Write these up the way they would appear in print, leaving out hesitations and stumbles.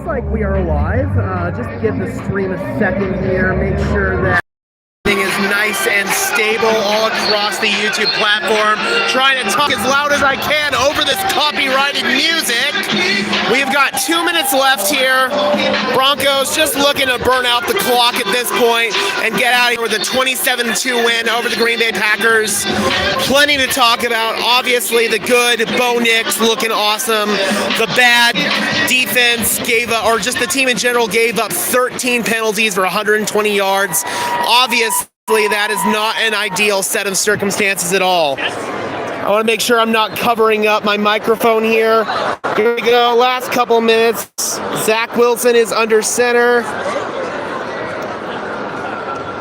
like we are live. Just give the stream a second here. Make sure that everything is nice and stable all across the YouTube platform. Trying to talk as loud as I can over this copyrighted music. We've got 2 minutes left here. Broncos just looking to burn out the clock at this point and get out of here with a 27-2 win over the Green Bay Packers. Plenty to talk about. Obviously, the good, Bo Nix looking awesome. The bad defense gave up, or just the team in general gave up 13 penalties for 120 yards. Obviously, that is not an ideal set of circumstances at all. I want to make sure I'm not covering up my microphone here. Here we go, last couple minutes. Zach Wilson is under center.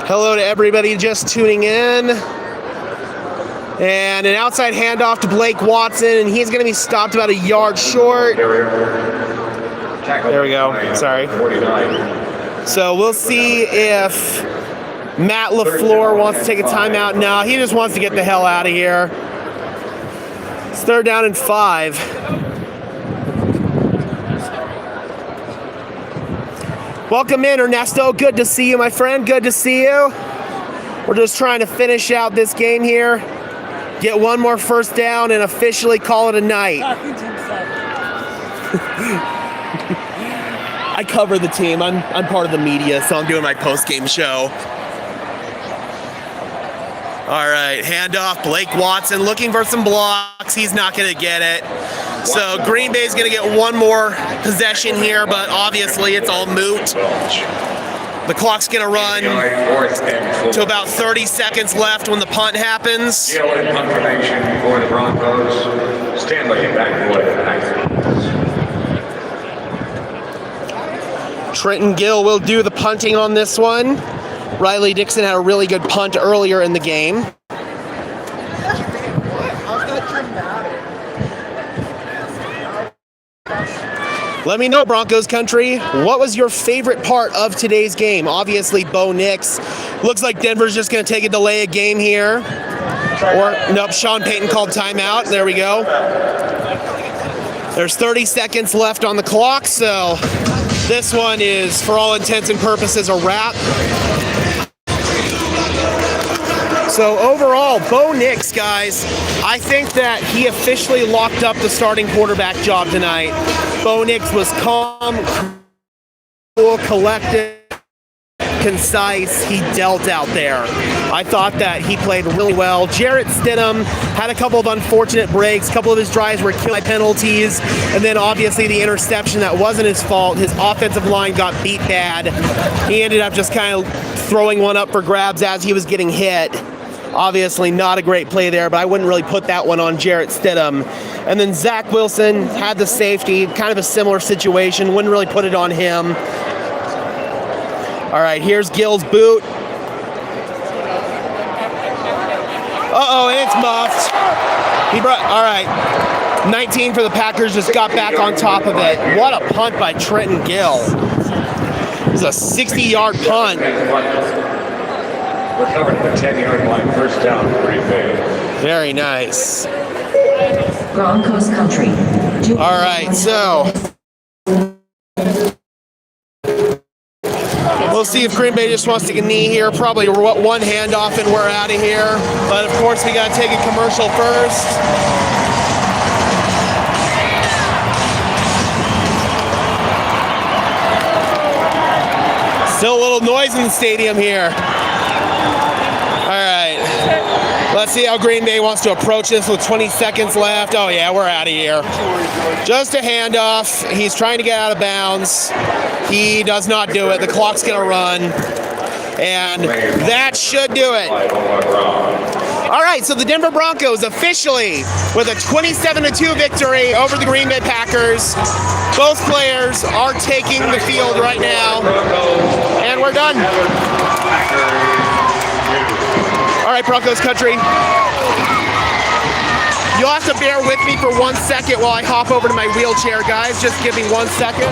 Hello to everybody just tuning in. And an outside handoff to Blake Watson, and he's going to be stopped about a yard short. There we go, sorry. So we'll see if Matt LaFleur wants to take a timeout. No, he just wants to get the hell out of here. It's 3rd down and 5. Welcome in, Ernesto. Good to see you, my friend. Good to see you. We're just trying to finish out this game here. Get one more first down and officially call it a night. I cover the team. I'm part of the media, so I'm doing my post-game show. All right, handoff, Blake Watson looking for some blocks. He's not going to get it. So Green Bay's going to get one more possession here, but obviously it's all moot. The clock's going to run to about 30 seconds left when the punt happens. Punt formation for the Broncos. Stanley back away. Trenton Gill will do the punting on this one. Riley Dixon had a really good punt earlier in the game. Let me know, Broncos country, what was your favorite part of today's game? Obviously, Bo Nix. Looks like Denver's just going to take a delay of game here. Or, nope, Sean Payton called timeout. There we go. There's 30 seconds left on the clock, so this one is, for all intents and purposes, a wrap. So overall, Bo Nix, guys, I think that he officially locked up the starting quarterback job tonight. Bo Nix was calm, cool, collected, concise. He dealt out there. I thought that he played really well. Jarrett Stidham had a couple of unfortunate breaks. A couple of his drives were killed by penalties. And then obviously the interception, that wasn't his fault. His offensive line got beat bad. He ended up just kind of throwing one up for grabs as he was getting hit. Obviously not a great play there, but I wouldn't really put that one on Jarrett Stidham. And then Zach Wilson had the safety, kind of a similar situation. Wouldn't really put it on him. All right, here's Gill's boot. Uh-oh, and it's muffed. All right, 19 for the Packers, just got back on top of it. What a punt by Trenton Gill. It was a 60-yard punt. Recovered at the 10-yard line, first down, Green Bay. Very nice. Broncos country. All right, so we'll see if Green Bay just wants to take a knee here. Probably one handoff and we're out of here. But of course, we got to take a commercial first. Still a little noise in the stadium here. Let's see how Green Bay wants to approach this with 20 seconds left. Oh yeah, we're out of here. Just a handoff. He's trying to get out of bounds. He does not do it. The clock's going to run. And that should do it. All right, so the Denver Broncos officially with a 27-2 victory over the Green Bay Packers. Both players are taking the field right now. And we're done. All right, Broncos country. You'll have to bear with me for 1 second while I hop over to my wheelchair, guys. Just give me 1 second.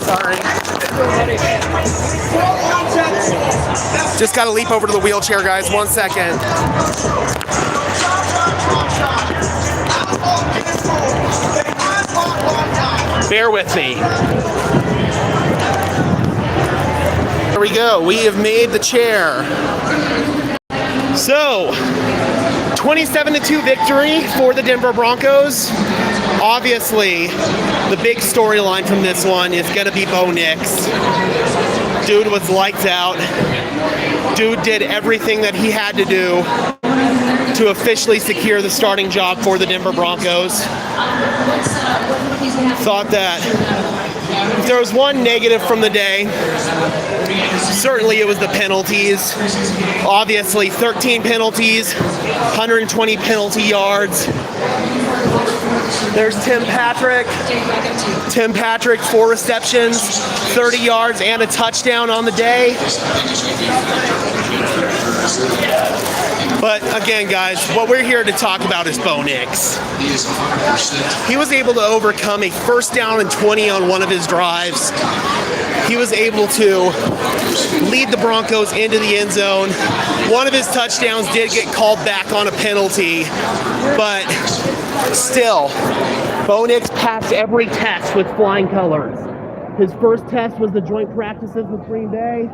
Sorry. Just got to leap over to the wheelchair, guys. 1 second. Bear with me. There we go. We have made the chair. So, 27-2 victory for the Denver Broncos. Obviously, the big storyline from this one is going to be Bo Nix. Dude was lights out. Dude did everything that he had to do to officially secure the starting job for the Denver Broncos. Thought that if there was one negative from the day, certainly it was the penalties. Obviously, 13 penalties, 120 penalty yards. There's Tim Patrick. Tim Patrick, 4 receptions, 30 yards, and a touchdown on the day. But again, guys, what we're here to talk about is Bo Nix. He was able to overcome a 1st down and 20 on one of his drives. He was able to lead the Broncos into the end zone. One of his touchdowns did get called back on a penalty, but still, Bo Nix passed every test with flying colors. His first test was the joint practices with Green Bay,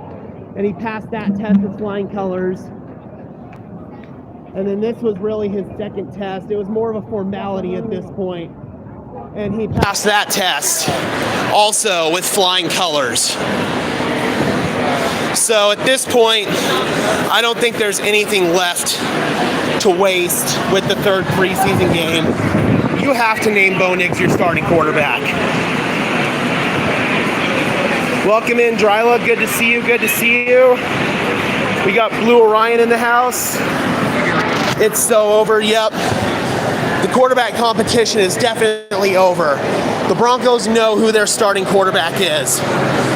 and he passed that test with flying colors. And then this was really his second test. It was more of a formality at this point. And he passed that test also with flying colors. So at this point, I don't think there's anything left to waste with the 3rd preseason game. You have to name Bo Nix your starting quarterback. Welcome in, Dryla. Good to see you. Good to see you. We got Blue Orion in the house. It's so over. Yep. The quarterback competition is definitely over. The Broncos know who their starting quarterback is,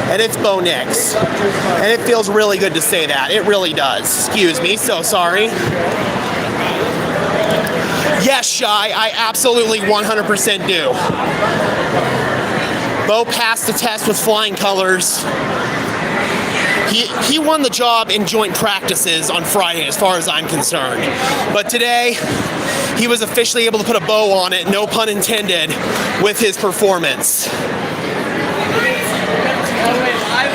and it's Bo Nix. And it feels really good to say that. It really does. Excuse me. So sorry. Yes, Shy, I absolutely 100% do. Bo passed the test with flying colors. He won the job in joint practices on Friday, as far as I'm concerned. But today, he was officially able to put a bow on it, no pun intended, with his performance.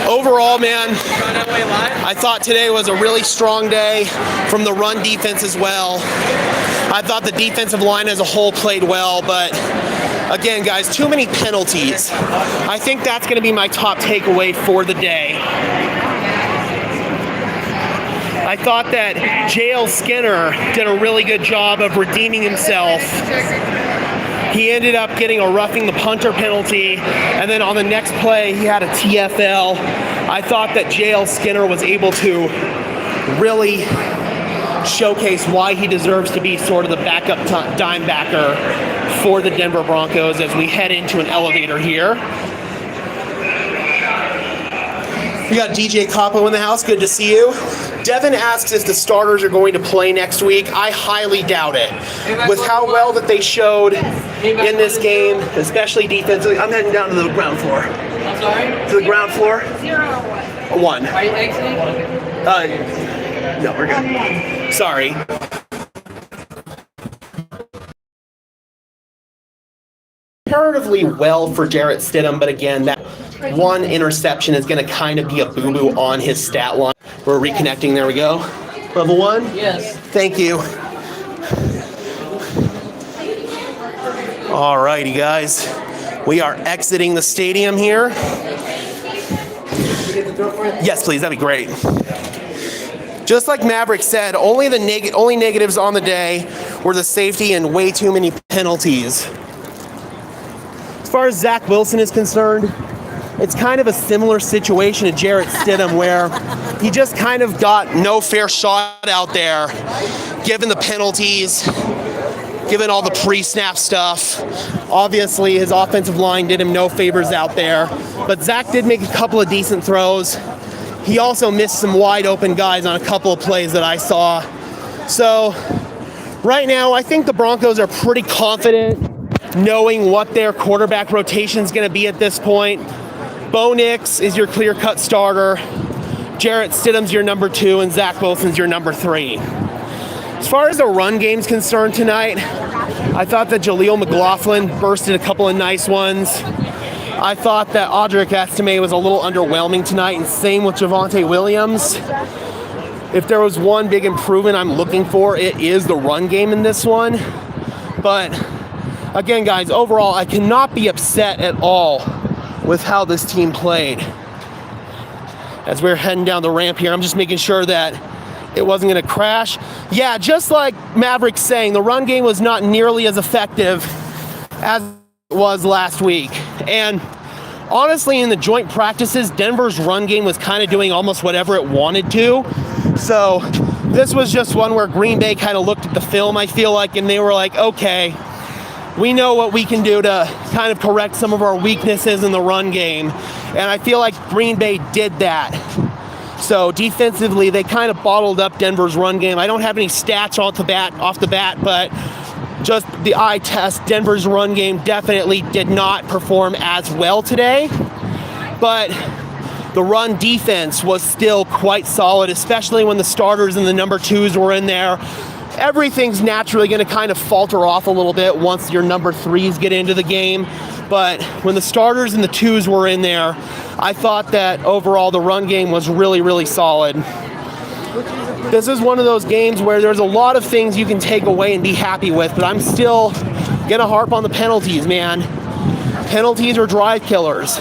Overall, man, I thought today was a really strong day from the run defense as well. I thought the defensive line as a whole played well, but again, guys, too many penalties. I think that's going to be my top takeaway for the day. I thought that J.L. Skinner did a really good job of redeeming himself. He ended up getting a roughing the punter penalty, and then on the next play, he had a TFL. I thought that J.L. Skinner was able to really showcase why he deserves to be sort of the backup dime backer for the Denver Broncos as we head into an elevator here. We got DJ Capo in the house. Good to see you. Devin asks if the starters are going to play next week. I highly doubt it. With how well that they showed in this game, especially defensively. I'm heading down to the ground floor. I'm sorry? To the ground floor? 0 or what? 1. Are you exiting? No, we're good. Sorry. Comparatively well for Jarrett Stidham, but again, that one interception is going to kind of be a boo-boo on his stat line. We're reconnecting. There we go. Level 1? Yes. Thank you. All righty, guys. We are exiting the stadium here. Yes, please. That'd be great. Just like Maverick said, only negatives on the day were the safety and way too many penalties. As far as Zach Wilson is concerned, it's kind of a similar situation to Jarrett Stidham where he just kind of got no fair shot out there, given the penalties, given all the pre-snap stuff. Obviously, his offensive line did him no favors out there, but Zach did make a couple of decent throws. He also missed some wide open guys on a couple of plays that I saw. So right now, I think the Broncos are pretty confident knowing what their quarterback rotation is going to be at this point. Bo Nix is your clear-cut starter. Jarrett Stidham's your number 2, and Zach Wilson's your number 3. As far as the run game's concerned tonight, I thought that Jaleel McLaughlin bursted a couple of nice ones. I thought that Audric Estime was a little underwhelming tonight, and same with Javonte Williams. If there was one big improvement I'm looking for, it is the run game in this one. But again, guys, overall, I cannot be upset at all with how this team played. As we're heading down the ramp here, I'm just making sure that it wasn't going to crash. Yeah, just like Maverick's saying, the run game was not nearly as effective as it was last week. And honestly, in the joint practices, Denver's run game was kind of doing almost whatever it wanted to. So this was just one where Green Bay kind of looked at the film, I feel like, and they were like, okay, we know what we can do to kind of correct some of our weaknesses in the run game. And I feel like Green Bay did that. So defensively, they kind of bottled up Denver's run game. I don't have any stats off the bat, but just the eye test, Denver's run game definitely did not perform as well today. But the run defense was still quite solid, especially when the starters and the number 2s were in there. Everything's naturally going to kind of falter off a little bit once your number 3s get into the game. But when the starters and the 2s were in there, I thought that overall the run game was really, really solid. This is one of those games where there's a lot of things you can take away and be happy with, but I'm still going to harp on the penalties, man. Penalties are drive killers.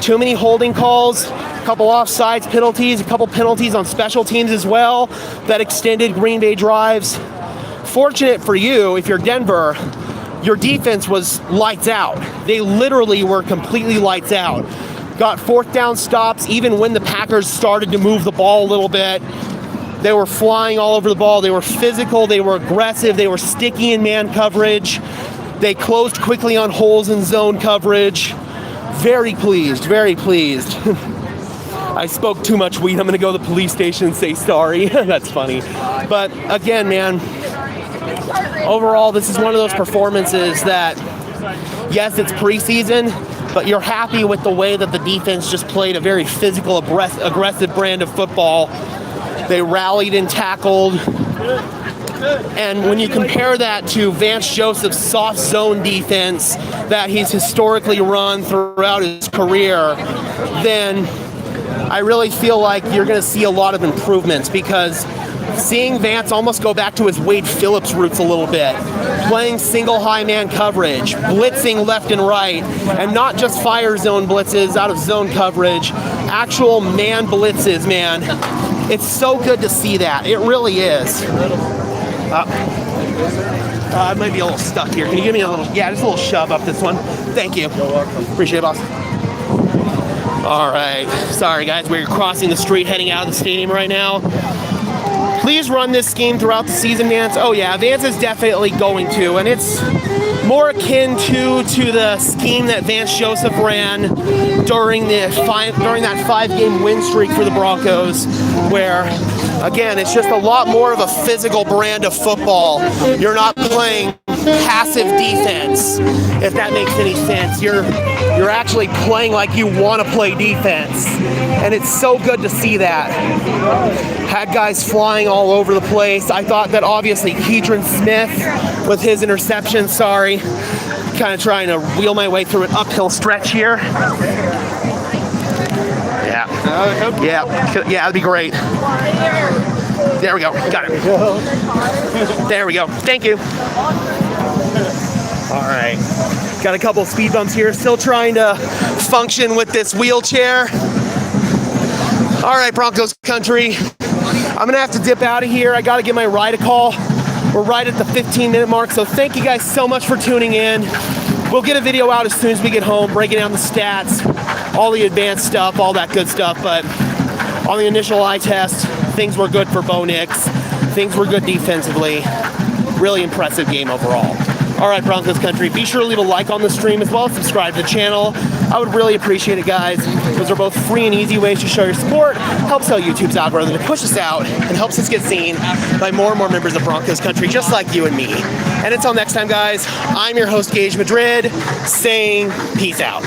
Too many holding calls, a couple offsides penalties, a couple penalties on special teams as well that extended Green Bay drives. Fortunate for you, if you're Denver, your defense was lights out. They literally were completely lights out. Got 4th down stops even when the Packers started to move the ball a little bit. They were flying all over the ball. They were physical. They were aggressive. They were sticky in man coverage. They closed quickly on holes in zone coverage. Very pleased, very pleased. I spoke too much weed. I'm going to go to the police station and say sorry. That's funny. But again, man, overall, this is one of those performances that, yes, it's preseason, but you're happy with the way that the defense just played a very physical, aggressive brand of football. They rallied and tackled. And when you compare that to Vance Joseph's soft zone defense that he's historically run throughout his career, then I really feel like you're going to see a lot of improvements, because seeing Vance almost go back to his Wade Phillips roots a little bit, playing single high man coverage, blitzing left and right, and not just fire zone blitzes out of zone coverage, actual man blitzes, man. It's so good to see that. It really is. I might be a little stuck here. Can you give me a little, just a little shove up this one? Thank you. Appreciate it, boss. All right. Sorry, guys. We're crossing the street heading out of the stadium right now. Please run this scheme throughout the season, Vance. Oh, yeah. Vance is definitely going to. And it's more akin to the scheme that Vance Joseph ran during that 5-game win streak for the Broncos, where, again, it's just a lot more of a physical brand of football. You're not playing passive defense, if that makes any sense. You're actually playing like you want to play defense, and it's so good to see that. Had guys flying all over the place. I thought that obviously Keidron Smith with his interception, sorry, kind of trying to wheel my way through an uphill stretch here. Yeah, that'd be great. There we go, got it. There we go, thank you. All right, got a couple speed bumps here, still trying to function with this wheelchair. All right, Broncos country, I'm gonna have to dip out of here. I gotta give my ride a call. We're right at the 15-minute mark, so thank you guys so much for tuning in. We'll get a video out as soon as we get home, breaking down the stats, all the advanced stuff, all that good stuff. But on the initial eye test, things were good for Bo Nix. Things were good defensively. Really impressive game overall. All right, Broncos country, be sure to leave a like on the stream as well as subscribe to the channel. I would really appreciate it, guys. Those are both free and easy ways to show your support, helps out YouTube's algorithm to push us out, and helps us get seen by more and more members of Broncos country, just like you and me. And until next time, guys, I'm your host, Gage Madrid, saying peace out.